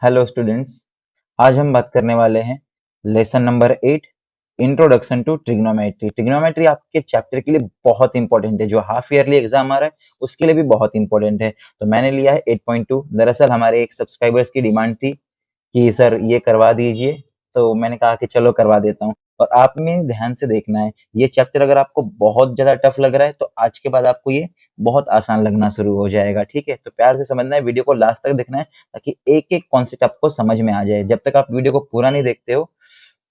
Hello students, आज हम बात करने वाले हैं lesson number 8 introduction to trigonometry. Trigonometry आपके चैप्टर के लिए बहुत इंपॉर्टेंट है, जो हाफ ईयरली एग्जाम आ रहा है उसके लिए भी बहुत इंपॉर्टेंट है। तो मैंने लिया है 8.2। दरअसल हमारे एक सब्सक्राइबर्स की डिमांड थी कि सर ये करवा दीजिए, तो मैंने कहा कि चलो करवा देता हूँ। और आप में ध्यान से देखना है, ये चैप्टर अगर आपको बहुत ज्यादा टफ लग रहा है तो आज के बाद आपको ये बहुत आसान लगना शुरू हो जाएगा। ठीक है, तो प्यार से समझना है, वीडियो को लास्ट तक देखना है ताकि एक एक कॉन्सेप्ट आपको समझ में आ जाए। जब तक आप वीडियो को पूरा नहीं देखते हो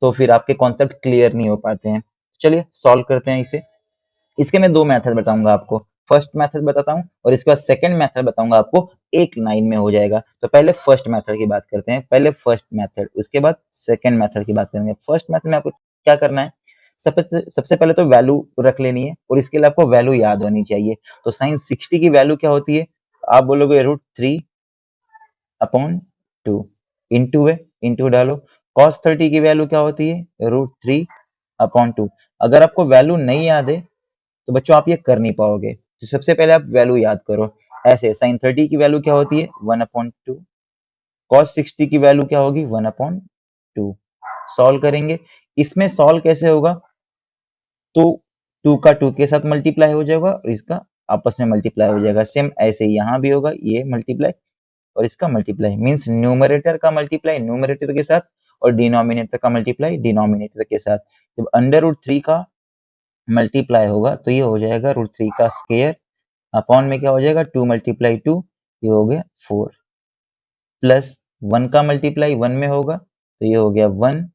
तो फिर आपके कॉन्सेप्ट क्लियर नहीं हो पाते हैं। चलिए सॉल्व करते हैं इसे। इसके मैं दो मेथड बताऊंगा आपको। फर्स्ट मेथड बताता हूँ और इसके बाद सेकंड मेथड बताऊंगा आपको, एक लाइन में हो जाएगा। तो पहले फर्स्ट मेथड की बात करते हैं, पहले फर्स्ट मेथड, उसके बाद सेकंड मेथड की बात करेंगे। फर्स्ट मेथड में आपको क्या करना है, सबसे पहले तो वैल्यू रख लेनी है और इसके लिए आपको वैल्यू याद होनी चाहिए। तो साइन 60 की वैल्यू क्या होती है, आप बोलोगे √3/2 इंटू है, इंटू डालो। कॉस 30 की वैल्यू क्या होती है, √3/2। अगर आपको वैल्यू नहीं याद है तो बच्चों आप ये कर नहीं पाओगे, तो सबसे पहले आप वैल्यू याद करो। ऐसे साइन 30 की वैल्यू क्या होती है, 1/2। कॉस 60 की वैल्यू क्या होगी, 1/2। सॉल्व करेंगे। इसमें सॉल्व कैसे होगा, तो 2 का 2 के साथ मल्टीप्लाई हो जाएगा और इसका आपस में मल्टीप्लाई हो जाएगा। सेम ऐसे यहाँ भी होगा, ये मल्टीप्लाई और इसका मल्टीप्लाई, मीन्स न्यूमरेटर का मल्टीप्लाई न्यूमरेटर के साथ और डिनोमिनेटर का मल्टीप्लाई डिनोमिनेटर के साथ। जब अंडर रूट 3 का मल्टीप्लाई होगा तो ये हो जाएगा √3 का स्क्वायर, अपॉन में क्या हो जाएगा, 2 × 2, ये हो गया 4, प्लस 1 का मल्टीप्लाई 1 में होगा तो ये हो गया 1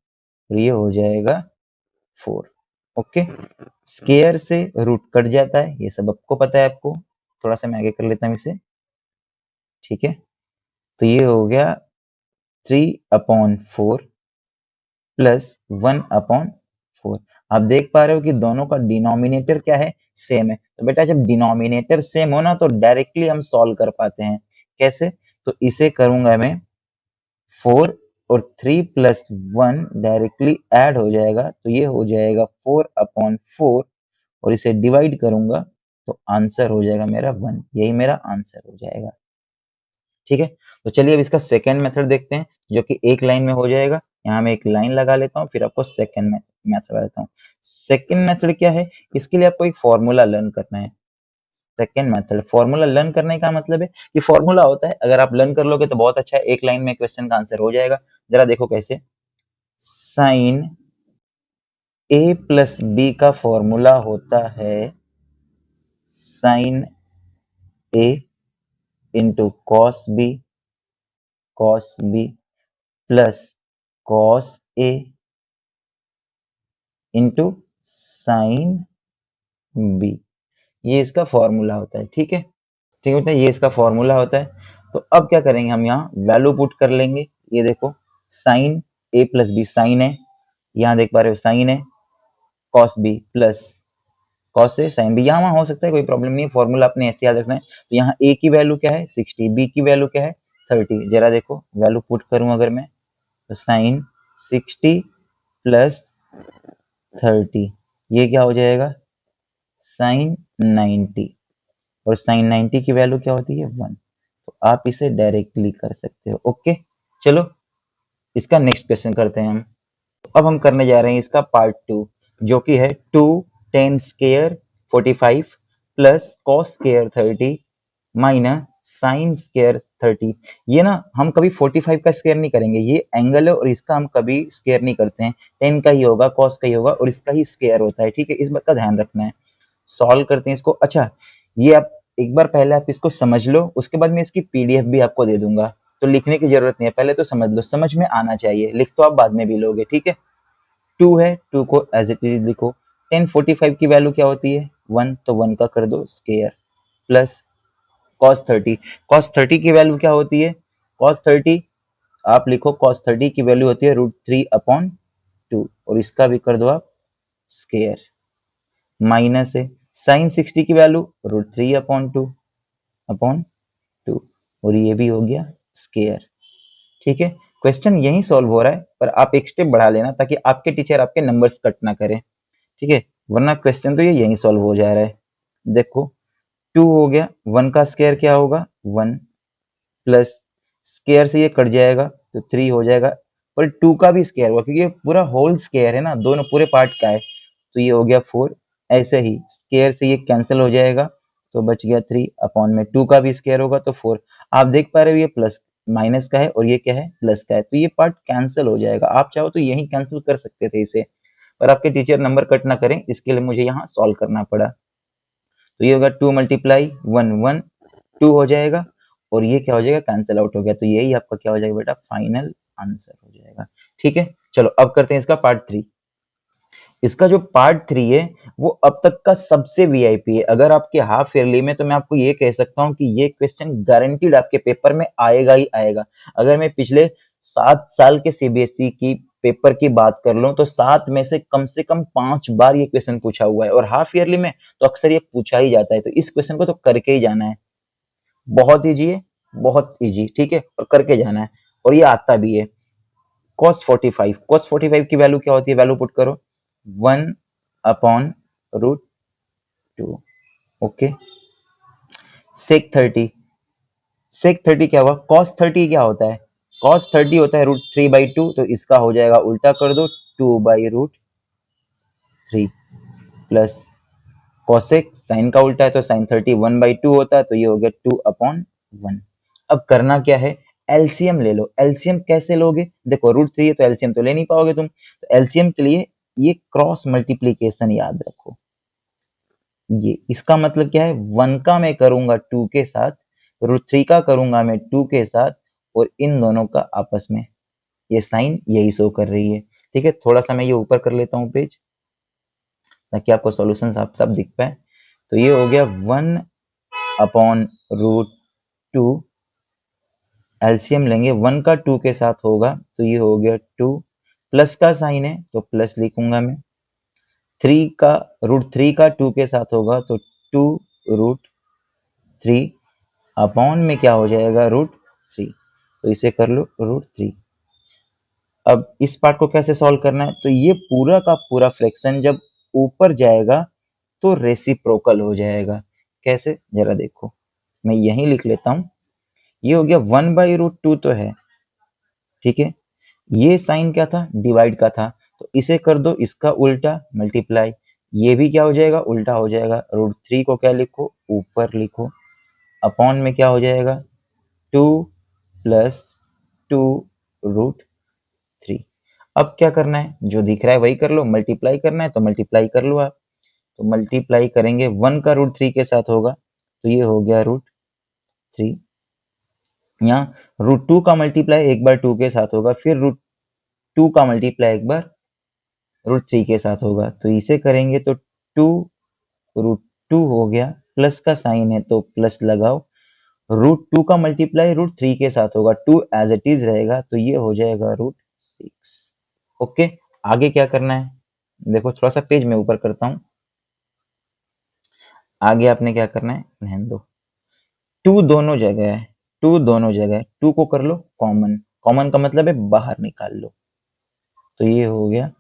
और ये हो जाएगा 4। ओके, स्क्वायर से रूट कट जाता है, ये सब आपको पता है। आपको थोड़ा सा मैं आगे कर लेता हूँ इसे। ठीक है, तो ये हो गया 3/4 प्लस 1/4। आप देख पा रहे हो कि दोनों का डिनोमिनेटर क्या है, सेम है। तो बेटा जब डिनोमिनेटर सेम हो ना तो डायरेक्टली हम सॉल्व कर पाते हैं। कैसे, तो इसे करूंगा मैं 4 और 3 प्लस 1 डायरेक्टली ऐड हो जाएगा तो ये हो जाएगा 4/4 और इसे डिवाइड करूंगा तो आंसर हो जाएगा मेरा 1। यही मेरा आंसर हो जाएगा। ठीक है, तो चलिए अब इसका सेकेंड मेथड देखते हैं जो कि एक लाइन में हो जाएगा। यहाँ मैं एक लाइन लगा लेता हूँ, फिर आपको सेकेंड मेथड बताता हूँ। सेकेंड मेथड क्या है, इसके लिए आपको एक फॉर्मूला लर्न करना है। सेकेंड मेथड फॉर्मूला लर्न करने का मतलब है कि फॉर्मूला होता है, अगर आप लर्न कर लोगे तो बहुत अच्छा है, एक लाइन में क्वेश्चन का आंसर हो जाएगा। जरा देखो कैसे, साइन ए प्लस बी का फॉर्मूला होता है sine A into cos B plus cos A into sine B. ये इसका फॉर्मूला होता है। ठीक है, ठीक होता है, ये इसका फॉर्मूला होता है। तो अब क्या करेंगे, हम यहाँ वैल्यू पुट कर लेंगे। ये देखो, sign A plus B sign है, यहाँ देख पा रहे हो साइन है, कॉस बी प्लस कॉस से साइन बी, यहाँ वहाँ हो सकता है, कोई प्रॉब्लम नहीं है, फॉर्मूला आपने ऐसे याद रखना है। तो यहाँ ए की वैल्यू क्या है, 60, बी की वैल्यू क्या है, 30। जरा देखो वैल्यू पुट करूं अगर मैं, तो साइन 60 प्लस 30, ये क्या हो जाएगा, साइन 90। और साइन 90 की वैल्यू क्या होती है, 1। तो आप इसे डायरेक्टली कर सकते हो। ओके, चलो इसका नेक्स्ट क्वेश्चन करते हैं हम। तो अब हम करने जा रहे हैं इसका पार्ट 2, जो कि है 2 tan square 45 plus cos square 30 minus sine square 30। ये ना हम कभी 45 का स्क्वायर नहीं करेंगे, ये एंगल है और इसका हम कभी स्क्वायर नहीं करते हैं। 10 का ही होगा, cos का ही होगा और इसका ही स्क्वायर होता है। ठीक है, इस बात का ध्यान रखना है। सॉल्व करते हैं इसको। अच्छा, ये आप एक बार पहले आप इसको समझ लो, उसके बाद मैं इसकी पीडीएफ भी आपको दे दूंगा, तो लिखने की जरूरत नहीं है, पहले तो समझ लो, समझ में आना चाहिए। लिख तो आप बाद में भी लोगे। ठीक है, 2 है, 2 को एज इट इज लिखो। 1045 की वैल्यू क्या होती है, 1, तो 1 का कर दो स्क्वायर, प्लस cos 30 की वैल्यू क्या होती है, cos 30 आप लिखो, cos 30 की वैल्यू होती है √3/2 और इसका भी कर दो आप स्क्वायर, माइनस है साइन 60 की वैल्यू √3/2 और ये भी हो गया स्क्वायर। ठीक है, क्वेश्चन यही सॉल्व हो रहा है, पर आप एक स्टेप बढ़ा लेना ताकि आपके टीचर आपके नंबर्स कट ना करें। ठीक है, वरना क्वेश्चन तो ये यही सॉल्व हो जा रहा है। देखो 2 हो गया, 1 का स्क्वायर क्या होगा, 1 प्लस स्क्वायर से ये कट जाएगा तो 3 हो जाएगा, और 2 का भी स्क्वायर हुआ क्योंकि ये पूरा होल स्क्वायर है ना, दोनों पूरे पार्ट का है, तो ये हो गया 4। ऐसे ही स्क्वायर से ये कैंसिल हो जाएगा, तो बच गया 3 अपॉन में 2 का भी स्क्वायर होगा तो 4। आप देख पा रहे हो ये प्लस माइनस का है और ये क्या है, प्लस का है, तो ये पार्ट कैंसिल हो जाएगा। आप चाहो तो यही कैंसिल कर सकते थे इसे, पर आपके टीचर नंबर कट ना करें इसके लिए मुझे यहाँ सॉल्व करना पड़ा। तो ये होगा 2 मल्टीप्लाई 1 1 2 हो जाएगा, और ये क्या हो जाएगा, कैंसिल आउट हो गया, तो यही आपका क्या हो जाएगा बेटा, फाइनल आंसर हो जाएगा। ठीक है, चलो अब करते हैं इसका पार्ट 3। इसका जो पार्ट 3 है वो अब तक का सबसे वीआईपी है। अगर आपके हाफ ईयरली में, तो मैं आपको ये कह सकता हूँ कि ये क्वेश्चन गारंटीड आपके पेपर में आएगा ही आएगा। अगर मैं पिछले 7 साल के सीबीएसई की पेपर की बात कर लूं तो 7 में से कम 5 बार ये क्वेश्चन पूछा हुआ है, और हाफ ईयरली में तो अक्सर ये पूछा ही जाता है, तो इस क्वेश्चन को तो करके ही जाना है। बहुत ईजी है, बहुत ईजी, ठीक है, और करके जाना है, और ये आता भी है। cos 45 की वैल्यू क्या होती है, वैल्यू पुट करो 1 अपॉन रूट 2। ओके, sec 30 क्या हुआ, cos 30 क्या होता है, cos 30 होता है √3/2, तो इसका हो जाएगा उल्टा कर दो 2/√3 प्लस cosec साइन का उल्टा है तो sin 30 1/2 होता है, तो ये हो गया 2/1। अब करना क्या है, एलसीएम ले लो। एलसीएम कैसे लोगे, देखो √3 है तो एलसीएम तो ले नहीं पाओगे तुम, तो एलसीएम के लिए ये क्रॉस मल्टीप्लीकेशन याद रखो। ये इसका मतलब क्या है, 1 का मैं करूंगा 2 के साथ, √3 का करूंगा मैं 2 के साथ, और इन दोनों का आपस में ये साइन यही शो कर रही है। ठीक है, थोड़ा सा मैं ये ऊपर कर लेता हूँ पेज, ताकि आपको सॉल्यूशन साफ साफ दिख पाए। तो ये हो गया 1 अपॉन √2, एलसीएम लेंगे 1 का 2 के साथ होगा तो ये हो गया 2, प्लस का साइन है तो प्लस लिखूंगा मैं, 3 का √3 का 2 के साथ होगा तो 2√3 अपॉन में क्या हो जाएगा √3, तो इसे कर लो √3। अब इस पार्ट को कैसे सॉल्व करना है, तो ये पूरा का पूरा फ्रैक्शन जब ऊपर जाएगा तो रेसिप्रोकल हो जाएगा। कैसे, जरा देखो, मैं यही लिख लेता हूं। ये हो गया 1/√2 तो है, ठीक है, ये साइन क्या था, डिवाइड का था, तो इसे कर दो इसका उल्टा मल्टीप्लाई, ये भी क्या हो जाएगा, उल्टा हो जाएगा। √3 को क्या लिखो, ऊपर लिखो, अपॉन में क्या हो जाएगा 2 प्लस 2√3। अब क्या करना है, जो दिख रहा है वही कर लो, मल्टीप्लाई करना है तो मल्टीप्लाई कर लो आप, तो मल्टीप्लाई करेंगे 1 का √3 के साथ होगा तो ये हो गया √3, यहाँ √2 का मल्टीप्लाई एक बार 2 के साथ होगा, फिर √2 का मल्टीप्लाई एक बार √3 के साथ होगा, तो इसे करेंगे तो 2 √2 हो गया, प्लस का साइन है तो प्लस लगाओ, √2 का मल्टीप्लाई √3 के साथ होगा, 2 एज इट इज रहेगा तो ये हो जाएगा √6। ओके, आगे क्या करना है, देखो थोड़ा सा पेज में ऊपर करता हूं, आगे आपने क्या करना है, ध्यान दो, 2 दोनों जगह है, 2 दोनों जगह है, 2 को कर लो कॉमन, कॉमन का मतलब है बाहर निकाल लो, तो ये हो गया,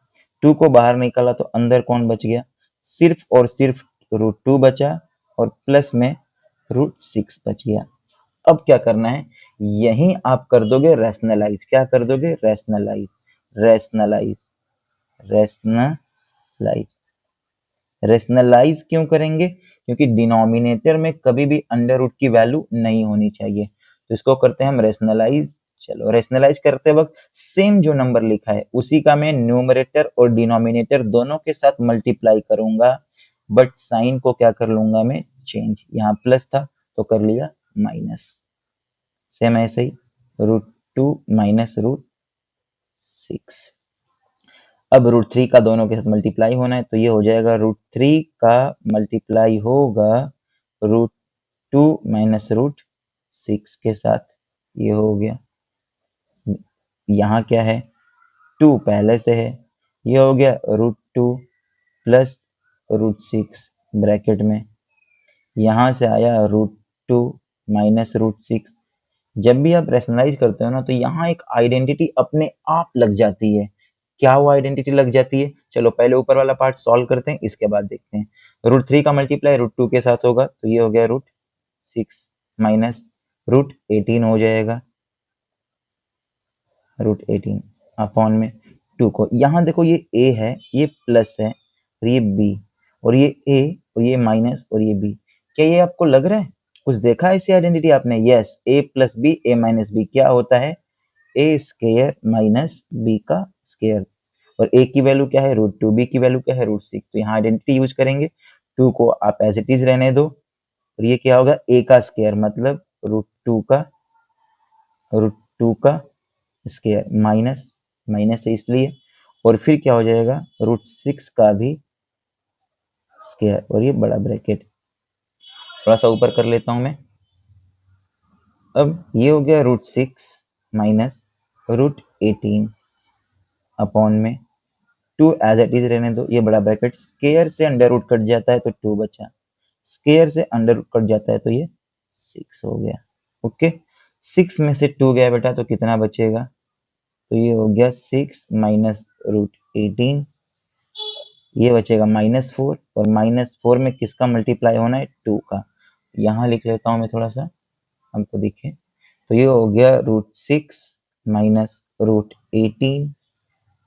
2 को बाहर निकाला तो अंदर कौन बच गया, सिर्फ और सिर्फ √2 बचा, और प्लस में √6 बच गया। अब क्या करना है, यहीं आप कर दोगे रैशनलाइज, क्या कर दोगे, रैशनलाइज, रैशनलाइज, रैशनलाइज, रैशनलाइज क्यों करेंगे, क्योंकि डिनोमिनेटर में कभी भी अंडर रूट की वैल्यू नहीं होनी चाहिए, तो इसको करते हैं हम रैशनलाइज। चलो रैशनलाइज करते वक्त सेम जो नंबर लिखा है उसी का मैं न्यूमरेटर और डिनोमिनेटर दोनों के साथ मल्टीप्लाई करूंगा, बट साइन को क्या कर लूंगा मैं चेंज, यहाँ प्लस था तो कर लिया माइनस, सेम ऐसे ही √2 माइनस √6। अब √3 का दोनों के साथ मल्टीप्लाई होना है तो ये हो जाएगा √3 का मल्टीप्लाई होगा √2 माइनस √6 के साथ, ये हो गया, यहाँ क्या है 2 पहले से है, ये हो गया √2 प्लस √6 ब्रैकेट में, यहाँ से आया √2 माइनस √6। जब भी आप रैशनलाइज करते हो ना तो यहाँ एक आइडेंटिटी अपने आप लग जाती है, क्या वो आइडेंटिटी लग जाती है, चलो पहले ऊपर वाला पार्ट सॉल्व करते हैं इसके बाद देखते हैं। √3 का मल्टीप्लाई √2 के साथ होगा तो ये हो गया √6 माइनस √18 हो जाएगा, √18 अपॉन में 2 को, यहाँ देखो ये a है, ये प्लस है और ये b, और ये a और ये माइनस और ये b। क्या ये आपको लग रहा है? कुछ देखा है ऐसी आइडेंटिटी आपने? Yes, a plus B a minus B क्या होता है? a स्क्वायर माइनस b का स्क्वायर। और a की वैल्यू क्या है? √2, b की वैल्यू क्या है? √6। तो यहाँ आइडेंटिटी यूज करेंगे, 2 को आप एज इट इज रहने दो, और ये क्या होगा? a का स्क्वायर मतलब √2 का स्क्वायर माइनस, माइनस है इसलिए, और फिर क्या हो जाएगा? √6 का भी स्क्वायर, और ये बड़ा ब्रैकेट। थोड़ा सा ऊपर कर लेता हूं मैं। अब ये हो गया √6 माइनस √18 अपॉन में 2 एज इट इज रहने दो, ये बड़ा ब्रैकेट, स्क्वायर से अंडर रूट कट जाता है तो 2 बचा, स्क्वायर से अंडर रूट कट जाता है तो ये 6 हो गया। ओके, 6 में से 2 गया बेटा तो कितना बचेगा? तो ये हो गया 6 माइनस √18, ये बचेगा -4, और -4 में किसका मल्टीप्लाई होना है? 2 का। यहाँ लिख लेता हूँ मैं थोड़ा सा, हमको दिखे। तो ये हो गया √6 माइनस √18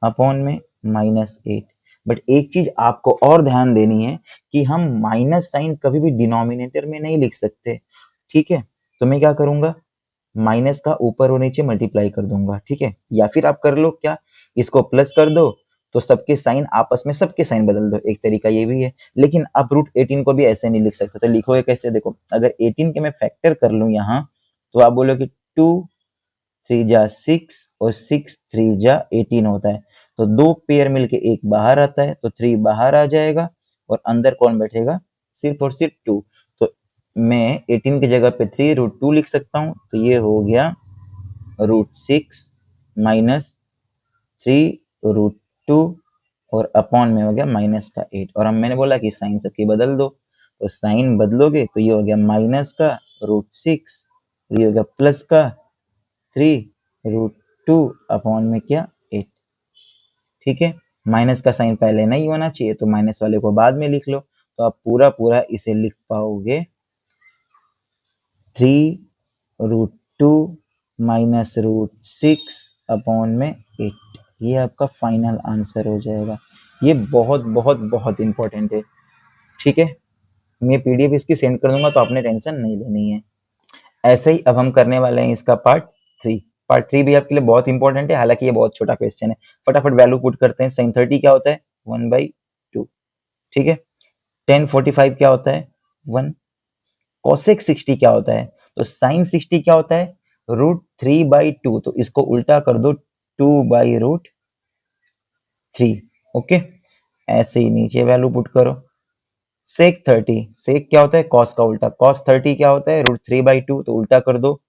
अपॉन में -8। बट एक चीज आपको और ध्यान देनी है कि हम माइनस साइन कभी भी डिनोमिनेटर में नहीं लिख सकते, ठीक है? तो मैं क्या करूंगा? माइनस का ऊपर और नीचे मल्टीप्लाई कर दूंगा, ठीक है? या फिर आप कर लो क्या, इसको प्लस कर दो, तो सबके साइन आपस में सबके साइन बदल दो, एक तरीका ये भी है। लेकिन आप √18 को भी ऐसे नहीं लिख सकते, तो लिखोगे कैसे? देखो, अगर 18 के मैं फैक्टर कर लूं यहाँ, तो आप बोलोगे 2 3 जा 6 और 6 3 जा 18 होता है, तो दो पेयर मिलके एक बाहर आता है, तो 3 बाहर आ जाएगा, और अंदर कौन बैठेगा? सिर्फ और सिर्फ 2। तो मैं 18 की जगह पे 3√2 लिख सकता हूँ, तो ये हो गया √6 माइनस 3√2, और अपॉन में हो गया माइनस का 8। और अब मैंने बोला कि साइन सबकी बदल दो, तो साइन बदलोगे तो ये हो गया माइनस का √6, और ये हो गया प्लस का 3√2 अपॉन में क्या? 8। ठीक है, माइनस का साइन पहले नहीं होना चाहिए, तो माइनस वाले को बाद में लिख लो, तो आप पूरा पूरा इसे लिख पाओगे 3√2 माइनस √6 अपॉन में 8। ये आपका फाइनल आंसर हो जाएगा। ये बहुत बहुत बहुत इंपॉर्टेंट है, ठीक है? मैं पीडीएफ इसकी सेंड कर दूंगा, तो आपने टेंशन नहीं लेनी है। ऐसे ही अब हम करने वाले हैं इसका पार्ट 3। पार्ट 3 भी आपके लिए बहुत इंपॉर्टेंट है, हालांकि ये बहुत छोटा क्वेश्चन है। फटाफट वैल्यू पुट करते हैं। sin 30 क्या होता है? 1/2, ठीक है। tan 45 क्या होता है? 1। cosec 60 क्या होता है? तो sin 60 क्या होता है? √3/2, तो इसको उल्टा कर दो, 2/√3। ओके, ऐसे ही नीचे वैल्यू पुट करो। sec 30, sec क्या होता है? cos का उल्टा, cos 30 क्या होता है? √3/2, तो उल्टा कर दो,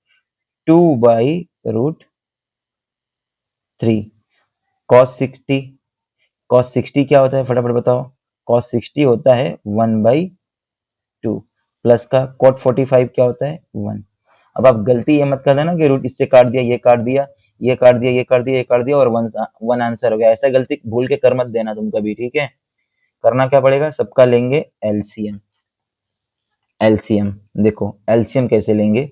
2/√3। cos 60 क्या होता है? फटाफट बताओ। cos 60 होता है 1/2, प्लस का cot 45 क्या होता है? 1। अब आप गलती ये मत कर देना कि रूट इससे काट दिया, ये काट दिया, ये काट दिया, ये काट दिया, ये काट दिया, और वन आंसर हो गया। ऐसा गलती भूल के कर मत देना तुम कभी, ठीक है? करना क्या पड़ेगा? सबका लेंगे एलसीएम। एलसीएम देखो, एलसीएम कैसे लेंगे?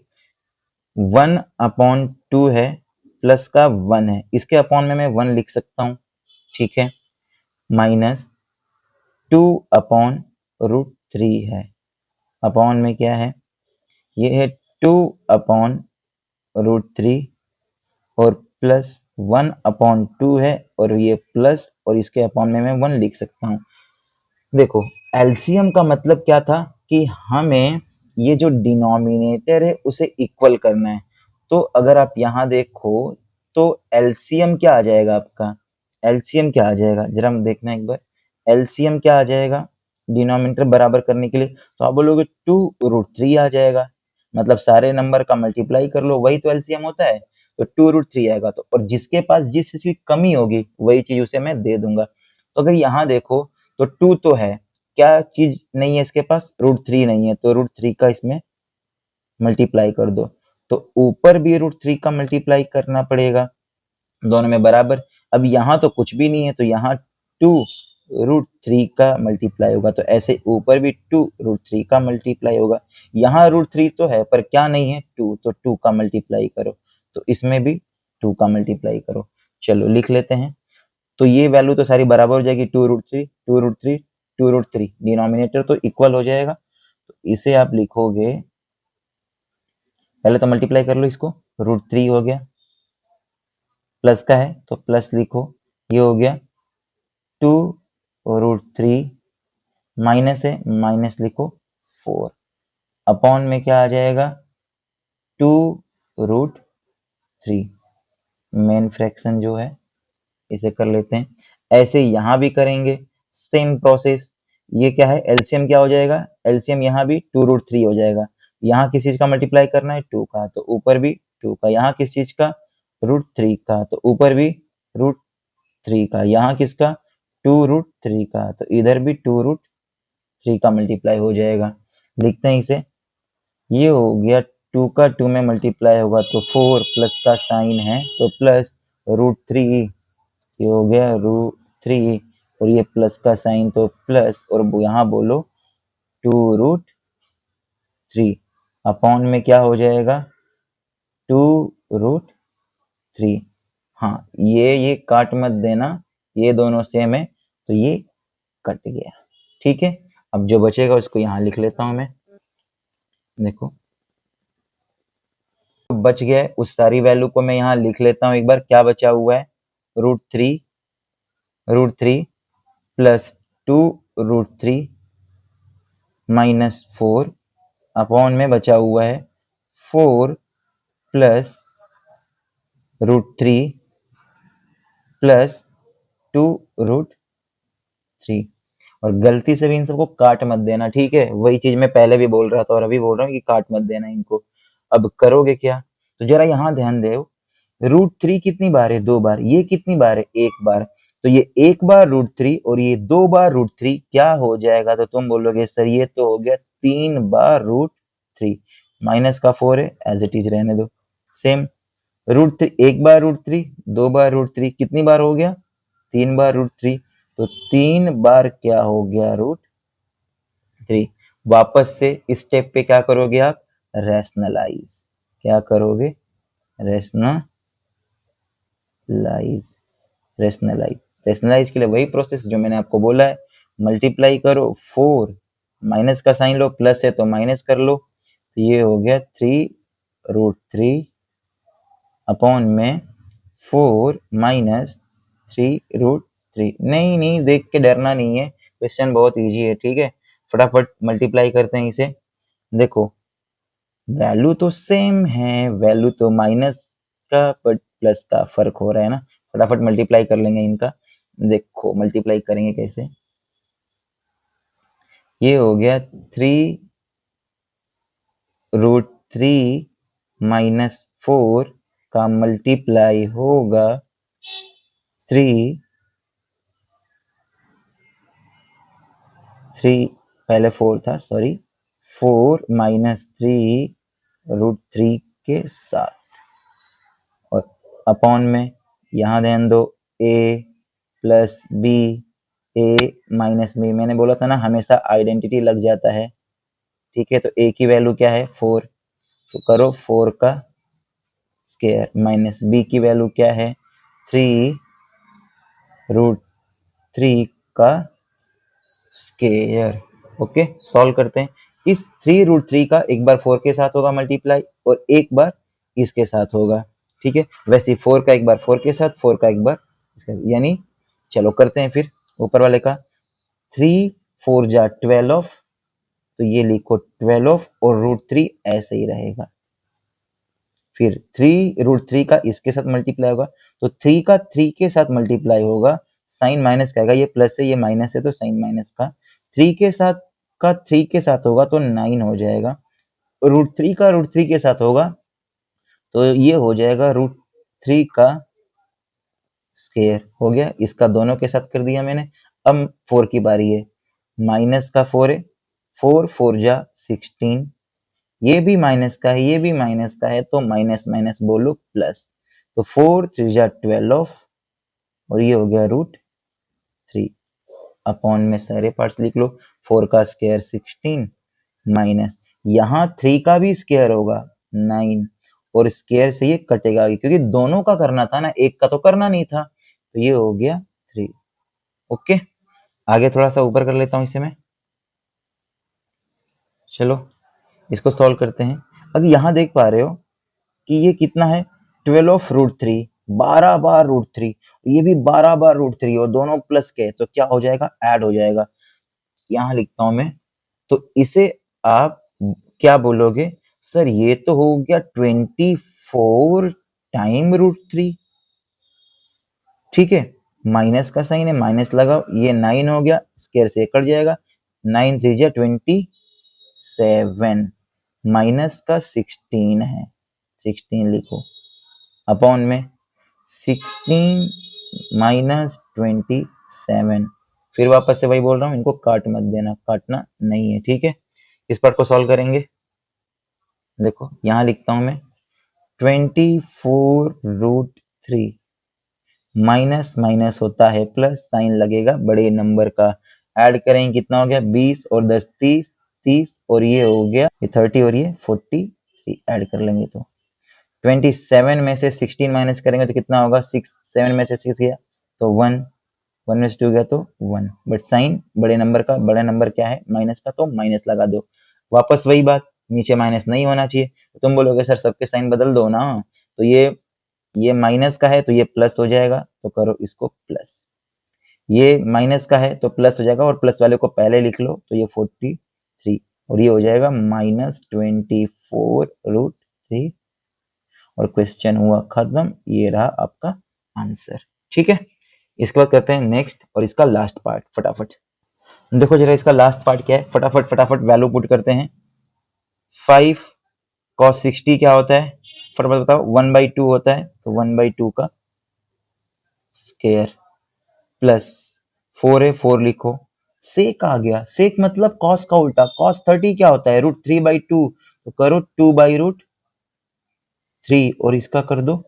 1/2 है, प्लस का 1 है, इसके अपॉन में मैं 1 लिख सकता हूँ, ठीक है, माइनस 2/√3 है, अपॉन में क्या है? ये है 2/√3, और प्लस 1/2 है, और ये प्लस, और इसके अपॉन में मैं 1 लिख सकता हूँ। देखो, एलसीएम का मतलब क्या था कि हमें ये जो डिनोमिनेटर है उसे इक्वल करना है। तो अगर आप यहाँ देखो, तो एलसीएम क्या आ जाएगा आपका? एलसीएम क्या आ जाएगा? जरा हम देखना एक बार। एलसीएम क्या आ जाएगा डिनोमिनेटर बराबर करने के लिए? तो आप बोलोगे 2√3 आ जाएगा, मतलब सारे नंबर का मल्टीप्लाई कर लो, वही तो एलसीएम होता है। तो 2√3 आएगा, तो और जिसके पास जिस चीज की कमी होगी वही चीज उसे मैं दे दूंगा। तो अगर यहाँ देखो, तो 2 तो है, क्या चीज नहीं है इसके पास? √3 नहीं है, तो √3 का इसमें मल्टीप्लाई कर दो, तो ऊपर भी √3 का मल्टीप्लाई करना पड़ेगा, दोनों में बराबर। अब यहाँ तो कुछ भी नहीं है, तो यहाँ 2√3 का मल्टीप्लाई होगा, तो ऐसे ऊपर भी 2√3 का मल्टीप्लाई होगा। यहाँ √3 तो है, पर क्या नहीं है? 2, तो 2 का मल्टीप्लाई करो, तो इसमें भी 2 का मल्टीप्लाई करो। चलो लिख लेते हैं। तो ये वैल्यू तो सारी बराबर हो जाएगी, 2√3 2√3 2√3, डिनोमिनेटर तो इक्वल हो जाएगा। तो इसे आप लिखोगे, पहले तो मल्टीप्लाई कर लो इसको, √3 हो गया, प्लस का है तो प्लस लिखो, ये हो गया 2√3, माइनस है माइनस लिखो 4, अपॉन में क्या आ जाएगा 2√3, मेन फ्रैक्शन जो है इसे कर लेते हैं। ऐसे यहाँ भी करेंगे सेम प्रोसेस। ये क्या है, एलसीएम क्या हो जाएगा, एलसीएम यहाँ भी 2√3 हो जाएगा। यहाँ किस चीज का मल्टीप्लाई करना है, 2 का, तो ऊपर भी 2 का। यहाँ किस चीज का, √3 का, तो ऊपर भी √3 का। यहाँ किसका, 2√3 का, तो इधर भी 2√3 का मल्टीप्लाई हो जाएगा। लिखते हैं इसे, ये हो गया 2 का 2 में मल्टीप्लाई होगा तो 4, प्लस का साइन है तो प्लस √3, ये हो गया √3, और ये प्लस का साइन तो प्लस, और यहाँ बोलो 2√3, अपॉन में क्या हो जाएगा 2√3। हाँ, ये काट मत देना, ये दोनों सेम है तो ये कट गया। ठीक है, अब जो बचेगा उसको यहाँ लिख लेता हूँ मैं। देखो बच गया है, उस सारी वैल्यू को मैं यहाँ लिख लेता हूँ एक बार। क्या बचा हुआ है, √3 प्लस 2√3 -4, अपॉन में बचा हुआ है 4 प्लस √3 प्लस 2√3। और गलती से भी इन सबको काट मत देना, ठीक है, वही चीज मैं पहले भी बोल रहा था और अभी बोल रहा हूँ कि काट मत देना इनको। अब करोगे क्या, तो जरा यहाँ ध्यान दो, √3 कितनी बार है, 2 बार, ये कितनी बार है, 1 बार, तो ये 1 बार √3 और ये 2 बार √3 क्या हो जाएगा, तो तुम बोलोगे सर ये तो हो गया 3 बार √3, माइनस का 4 है एज इट इज रहने दो सेम। √3 1 बार √3, 2 बार √3, कितनी बार हो गया, 3 बार √3, तो 3 बार क्या हो गया √3। वापस से इस स्टेप पे क्या करोगे आप, रैशनलाइज, क्या करोगे, रैशनलाइज। रैशनलाइज के लिए वही प्रोसेस जो मैंने आपको बोला है, मल्टीप्लाई करो 4, माइनस का साइन लो, प्लस है तो माइनस कर लो, तो ये हो गया 3√3 अपॉन में 4 माइनस 3√3। नहीं नहीं, देख के डरना नहीं है, क्वेश्चन बहुत इजी है, ठीक है। फटाफट मल्टीप्लाई करते हैं इसे। देखो वैल्यू तो सेम है, वैल्यू तो माइनस का बट प्लस का फर्क हो रहा है ना। फटाफट मल्टीप्लाई कर लेंगे इनका। देखो मल्टीप्लाई करेंगे कैसे, ये हो गया 3√3 -4 का मल्टीप्लाई होगा 3 पहले 4 था, सॉरी, 4 -3√3 के साथ, और अपॉन में यहाँ ध्यान दो, a plus B, a minus B, मैंने बोला था ना हमेशा आइडेंटिटी लग जाता है, ठीक है। तो a की वैल्यू क्या है 4, तो करो 4 का स्क्वायर, माइनस b की वैल्यू क्या है 3√3 का स्क्वायर। ओके, सॉल्व करते हैं। इस 3√3 का एक बार 4 के साथ होगा मल्टीप्लाई और एक बार इसके साथ होगा, ठीक है। वैसे 4 का एक बार 4 के साथ, 4 का एक बार इसके साथ, यानी चलो करते हैं फिर ऊपर वाले का। 3 4 जा 12, तो ये लिखो 12 और √3 ऐसे ही रहेगा। फिर 3√3 का इसके साथ मल्टीप्लाई होगा, तो 3 का 3 के साथ मल्टीप्लाई होगा, साइन माइनस का आएगा, ये प्लस है ये माइनस है तो साइन माइनस का, 3 के साथ का 3 के साथ होगा तो 9 हो जाएगा, √3 का √3 के साथ होगा तो ये हो जाएगा √3 का स्क्वायर। हो गया, इसका दोनों के साथ कर दिया मैंने। अब 4 की बारी है, माइनस का 4 है, 4 4 जा 16, ये भी माइनस का है ये भी माइनस का है तो माइनस माइनस बोलो प्लस, तो 4 3 जा 12 और ये हो गया √3, अपॉन में सारे पार्ट्स लिख लो, 4 का स्क्वायर 16 माइनस यहाँ 3 का भी स्क्वायर होगा 9, और स्क्वायर से ये कटेगा क्योंकि दोनों का करना था ना, एक का तो करना नहीं था। तो ये हो गया 3। ओके, आगे थोड़ा सा ऊपर कर लेता हूँ इसे मैं। चलो इसको सॉल्व करते हैं। अगर यहाँ देख पा रहे हो कि ये कितना है, 12/√3, 12 बार √3, ये भी 12 बार √3 और दोनों प्लस के, तो क्या हो जाएगा, ऐड हो जाएगा। यहाँ लिखता हूं मैं, तो इसे आप क्या बोलोगे, सर ये तो हो गया 24 टाइम √3। ठीक है, माइनस का साइन है, माइनस लगाओ, ये 9 हो गया, स्क्वायर से कट जाएगा, 9 3 जा 27, माइनस का 16 है, 16 लिखो, अपॉन में 16 माइनस 27। फिर वापस से वही बोल रहा हूँ, इनको काट मत देना, काटना नहीं है, ठीक है। इस पार्ट को सॉल्व करेंगे। देखो यहाँ लिखता हूं मैं, 24√3, माइनस माइनस होता है प्लस, साइन लगेगा बड़े नंबर का, ऐड करेंगे कितना हो गया, 20 और 10 30, 30 और ये हो गया, ये 30 और ये 40, ऐड कर लेंगे तो 27 में से 16 माइनस करेंगे तो कितना होगा, 6, 7 में से 6 गया तो 1, 1 में से 2 गया तो 1, बट साइन बड़े नंबर का, बड़ा नंबर क्या है माइनस का, तो माइनस लगा दो। वापस वही बात, नीचे माइनस नहीं होना चाहिए, तो तुम बोलोगे सर सबके साइन बदल दो ना, तो ये माइनस का है तो ये प्लस हो जाएगा, तो करो इसको प्लस, ये माइनस का है तो प्लस हो जाएगा, और प्लस वाले को पहले लिख लो, तो ये 43 और ये हो जाएगा -24√3, और क्वेश्चन हुआ खत्म। ये रहा आपका आंसर, ठीक है। इसके बाद करते हैं नेक्स्ट और इसका लास्ट पार्ट फटाफट। देखो जरा इसका लास्ट पार्ट क्या है, फटाफट फटाफट वैल्यू पुट करते हैं। 5 cos 60 क्या होता है, फटाफट बताओ, 1/2 होता है, तो 1/2 का स्क्वायर प्लस 4 है, 4 लिखो, सेक आ गया, सेक मतलब cos का उल्टा, cos 30 क्या होता है, √3/2, तो करो 2/√3 और इसका कर दो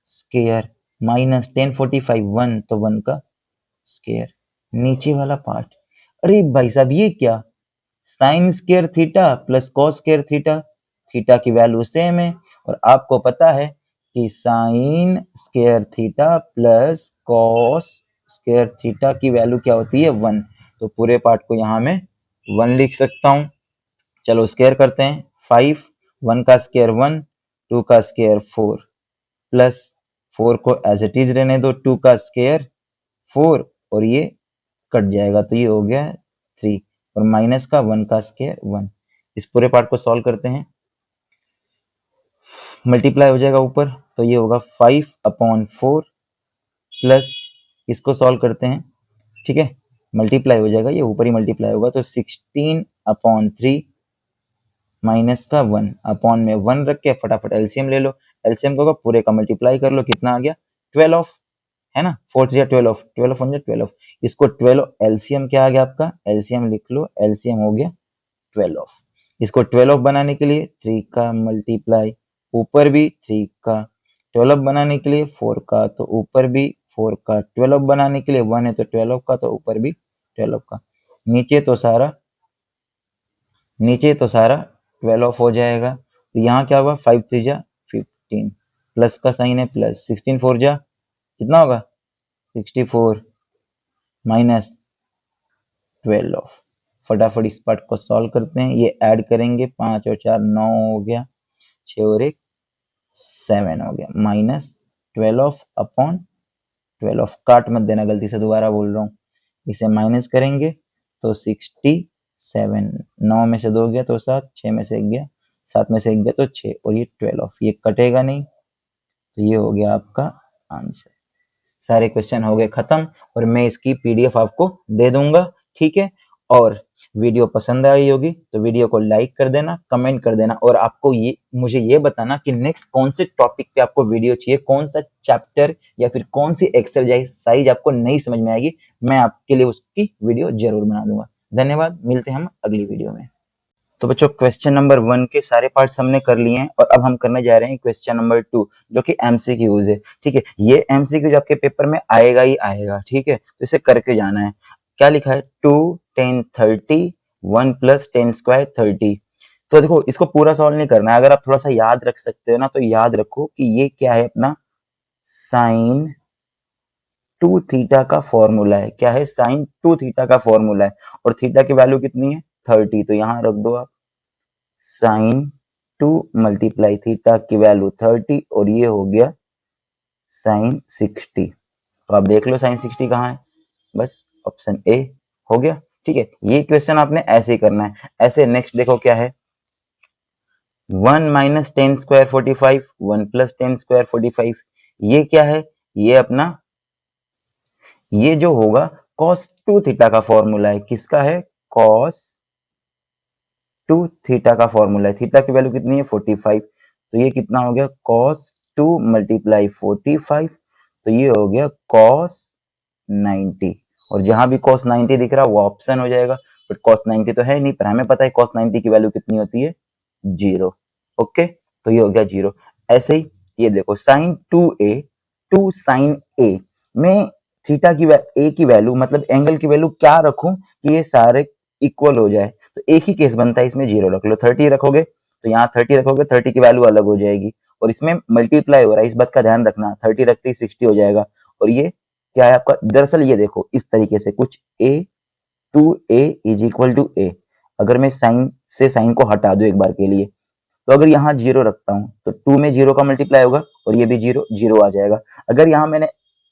स्क्वायर, माइनस 1045 1, तो 1 का स्क्वायर, नीचे वाला पार्ट। अरे भाई साहब ये क्या, sine square theta plus cos square theta, theta की वैल्यू सेम है, और आपको पता है कि sine square theta plus cos square theta की वैल्यू क्या होती है, 1, तो पूरे पार्ट को यहाँ में 1 लिख सकता हूँ। चलो स्क्वायर करते हैं, 5, 1 का स्क्वायर 1, 2 का स्क्वायर 4, प्लस 4 को एज इट इज रहने दो, 2 का स्क्वायर 4 और ये कट जाएगा, तो ये हो गया 3, और माइनस का 1 का स्क्वायर 1। इस पूरे पार्ट को सॉल्व करते हैं, मल्टीप्लाई हो जाएगा ऊपर, तो ये होगा 5/4 प्लस, इसको सॉल्व करते हैं, ठीक है, मल्टीप्लाई हो जाएगा, ये ऊपर ही मल्टीप्लाई होगा, तो 16/3 माइनस का 1, अपॉन में 1 रख के फटाफट एलसीएम ले लो, एलसीएम को पूरे का मल्टीप्लाई कर लो, कितना आ गया 12, है ना, 4 3 12, 12 1 12, इसको 12 एलसीएम क्या आ गया आपका, एलसीएम लिख लो, एलसीएम हो गया 12। इसको 12 बनाने के लिए 3 का मल्टीप्लाई, ऊपर भी 3 का, 12 बनाने के लिए 4 का, तो ऊपर भी 4 का, 12 बनाने के लिए 1 है तो 12 का, तो ऊपर भी 12 का, नीचे तो सारा 12 हो जाएगा। तो यहाँ क्या होगा, 5 3 जा 15, प्लस का साइन है प्लस, 16 4 जा कितना होगा 64, माइनस 12। फटाफट इस पार्ट को सॉल्व करते हैं, ये ऐड करेंगे, 5 और 4 9 हो गया, 6 और 1 7 हो गया, -12/12, काट मत देना गलती से, दोबारा बोल रहा हूँ, इसे माइनस करेंगे तो 67, 9 में से 2 गया तो 7, 6 में से 1 गया, 7 में से 1 गया तो 6, और ये 12, ये कटेगा नहीं, तो ये हो गया आपका आंसर। सारे क्वेश्चन हो गए खत्म, और मैं इसकी पीडीएफ आपको दे दूंगा, ठीक है। और वीडियो पसंद आई होगी तो वीडियो को लाइक कर देना, कमेंट कर देना, और आपको ये मुझे ये बताना कि नेक्स्ट कौन से टॉपिक पे आपको वीडियो चाहिए, कौन सा चैप्टर या फिर कौन सी एक्सरसाइज आपको नहीं समझ में आएगी, मैं आपके लिए उसकी वीडियो जरूर बना दूंगा। धन्यवाद, मिलते हैं हम अगली वीडियो में। तो बच्चों क्वेश्चन नंबर 1 के सारे पार्ट्स हमने कर लिए हैं, और अब हम करने जा रहे हैं क्वेश्चन नंबर 2, जो कि एमसीक्यूज है, ठीक है। ये एमसीक्यूज आपके पेपर में आएगा ही आएगा, ठीक है, तो इसे करके जाना है। क्या लिखा है, 2 10 30, 1 + 10 स्क्वायर 30, तो देखो इसको पूरा सॉल्व नहीं करना है, अगर आप थोड़ा सा याद रख सकते हो ना तो याद रखो कि ये क्या है, अपना साइन 2 थीटा का फॉर्मूला है। क्या है? साइन 2 थीटा का फॉर्मूला है। और थीटा की वैल्यू कितनी है? 30। तो यहां रख दो आप साइन 2 मल्टीप्लाई थीटा की वैल्यू 30 और ये हो गया साइन 60। तो आप देख लो साइन 60 कहाँ है, बस ऑप्शन ए हो गया। ठीक है, ये क्वेश्चन आपने ऐसे ही करना है। ऐसे नेक्स्ट देखो क्या है, 1 minus ten square 45, 1 plus ten square 45। ये क्या है? ये अपना, ये जो होगा cos 2 थीटा का फॉर्मूला है। किसका है? cos 2 थीटा का फॉर्मूला है। थीटा की वैल्यू कितनी है? 45। तो ये कितना हो गया? cos 2 multiply 45। तो ये हो गया cos 90। और जहां भी cos 90 दिख रहा है वो ऑप्शन हो जाएगा, बट cos 90 तो है नहीं, पर हमें पता है cos 90 की वैल्यू कितनी होती है? 0। ओके, तो ये हो गया 0। ऐसे ही ये देखो साइन 2a 2 साइन a में थीटा की a की वैल्यू मतलब एंगल की वैल्यू क्या रखूं कि ये सारे इक्वल हो जाए? तो एक ही केस बनता है, इसमें 0 रख लो। 30 रखोगे तो यहाँ 30 रखोगे, 30 की वैल्यू अलग हो जाएगी। और इसमें मल्टीप्लाई हो रहा है, इस बात का ध्यान रखना। 30 रखते ही 60 हो जाएगा। और ये क्या है आपका? दरअसल ये देखो इस तरीके से कुछ a 2a is equal to a। अगर मैं साइन से साइन को हटा दूं एक बार के लिए, तो अगर यहाँ 0 रखता हूं तो 2 में 0 का मल्टीप्लाई होगा और ये भी 0 0 आ जाएगा। अगर यहाँ मैंने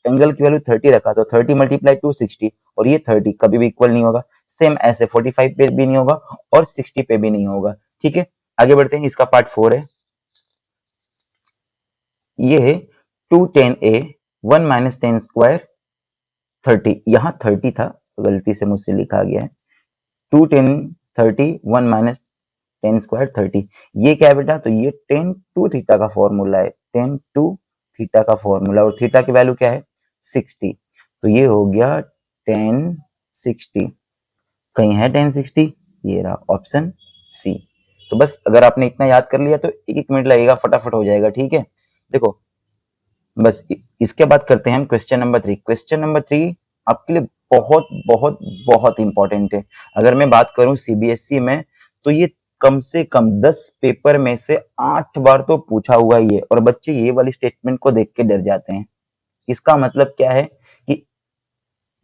एंगल की वैल्यू 30 रखा तो 30 मल्टीप्लाई 2 60, और ये 30 कभी भी इक्वल नहीं होगा। सेम ऐसे 45 पे भी नहीं होगा और 60 पे भी नहीं होगा। ठीक है, आगे बढ़ते हैं। इसका पार्ट 4 है। ये है 2 10a 1 माइनस टेन स्क्वायर 30। यहाँ 30 था, गलती से मुझसे लिखा गया है 2 10 30 1 माइनस टेन स्क्वायर 30। ये क्या है बेटा? तो ये टेन 2 थीटा का फॉर्मूला है। टेन 2 थीटा का फॉर्मूला, और थीटा की वैल्यू क्या है? 60। तो ये हो गया टेन 60। कहीं है टेन 60? ये रहा ऑप्शन सी। तो बस अगर आपने इतना याद कर लिया तो एक एक मिनट लगेगा, फटाफट हो जाएगा। ठीक है, देखो बस इसके बाद करते हैं हम क्वेश्चन नंबर 3। क्वेश्चन नंबर 3 आपके लिए बहुत बहुत बहुत इंपॉर्टेंट है। अगर मैं बात करूं सीबीएसई में, तो ये कम से कम 10 पेपर में से 8 बार तो पूछा हुआ ही है, और बच्चे ये वाली स्टेटमेंट को देख के डर जाते हैं। इसका मतलब क्या है कि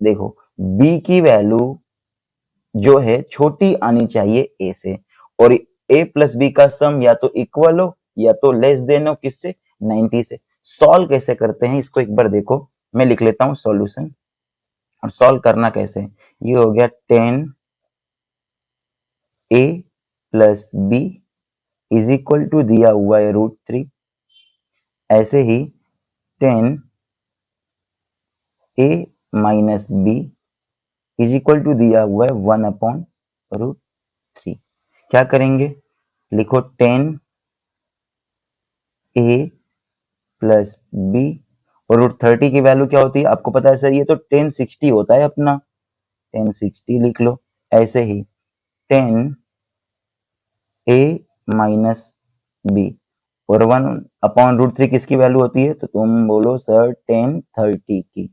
देखो बी की वैल्यू जो है छोटी आनी चाहिए ए से, और ए प्लस बी का सम या तो इक्वल हो या तो लेस देन हो किससे? 90 से। सॉल्व कैसे करते हैं इसको एक बार देखो, मैं लिख लेता हूं सॉल्यूशन। और सॉल्व करना कैसे है? ये हो गया 10 A plus B is equal to दिया हुआ है √3। ऐसे ही 10 A minus B is equal to दिया हुआ है 1/√3। क्या करेंगे? लिखो 10 ए प्लस बी, और √30 की वैल्यू क्या होती है आपको पता है सर? ये तो 1060 होता है अपना, 1060 लिख लो। ऐसे ही 10 ए माइनस बी, और 1/√3 किसकी वैल्यू होती है? तो तुम बोलो सर 1030 की।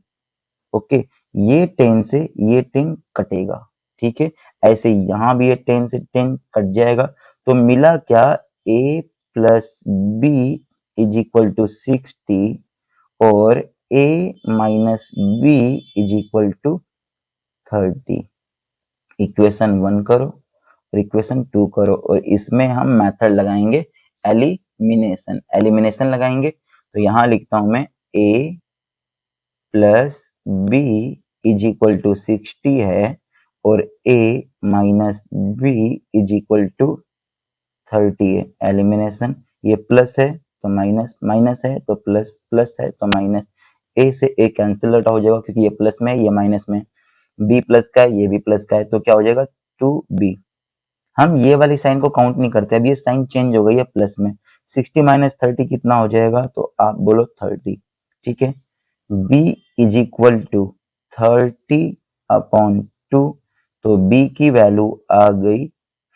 ओके, ये 10 से ये 10 कटेगा। ठीक है, ऐसे ही यहाँ भी ये 10 से 10 कट जाएगा। तो मिला क्या? a plus B is equal to 60 और a minus B is equal to 30। Equation 1 करो और इक्वेशन 2 करो, और इसमें हम मेथड लगाएंगे एलिमिनेशन। एलिमिनेशन लगाएंगे तो यहाँ लिखता हूं मैं a plus B is equal to 60 है, और a minus B is equal to 30 है। एलिमिनेशन, ये प्लस है तो माइनस, माइनस है तो प्लस, प्लस है तो माइनस। a से a कैंसिल आउट हो जाएगा क्योंकि ये प्लस में है ये माइनस में। b प्लस का है ये भी प्लस का है, तो क्या हो जाएगा? 2b। हम ये वाली साइन को काउंट नहीं करते, अब ये साइन चेंज हो गई है प्लस में। 60 माइनस 30 कितना हो जाएगा? तो आप बोलो 30। ठीक है, b इज इक्वल टू 30/2, तो b की वैल्यू आ गई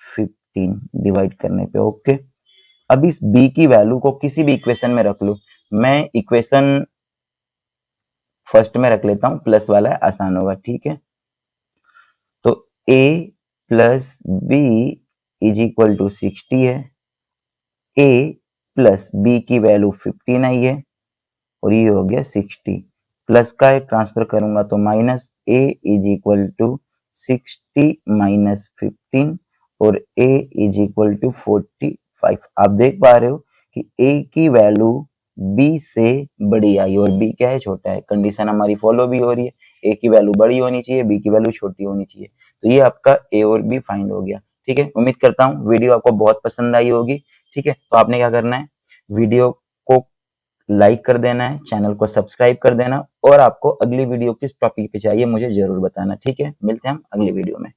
15 डिवाइड करने पे। ओके, अब इस b की वैल्यू को किसी भी इक्वेशन में रख लो। मैं इक्वेशन फर्स्ट में रख लेता हूं, प्लस वाला है, आसान होगा। ठीक है, तो a plus B is equal to 60 है, a प्लस b की वैल्यू 15 आई है और ये हो गया 60, प्लस का ट्रांसफर करूंगा तो minus a is equal to 60 minus 15 और a इज इक्वल टू 45। आप देख पा रहे हो कि a की वैल्यू b से बड़ी आई और b क्या है, छोटा है। कंडीशन हमारी फॉलो भी हो रही है, a की वैल्यू बड़ी होनी चाहिए, b की वैल्यू छोटी होनी चाहिए। तो ये आपका a और b फाइंड हो गया। ठीक है, उम्मीद करता हूँ वीडियो आपको बहुत पसंद आई होगी। ठीक है, तो आपने क्या करना है, वीडियो को लाइक कर देना है, चैनल को सब्सक्राइब कर देना और आपको अगली वीडियो किस टॉपिक पे चाहिए मुझे जरूर बताना। ठीक है, मिलते हैं हम अगली वीडियो में।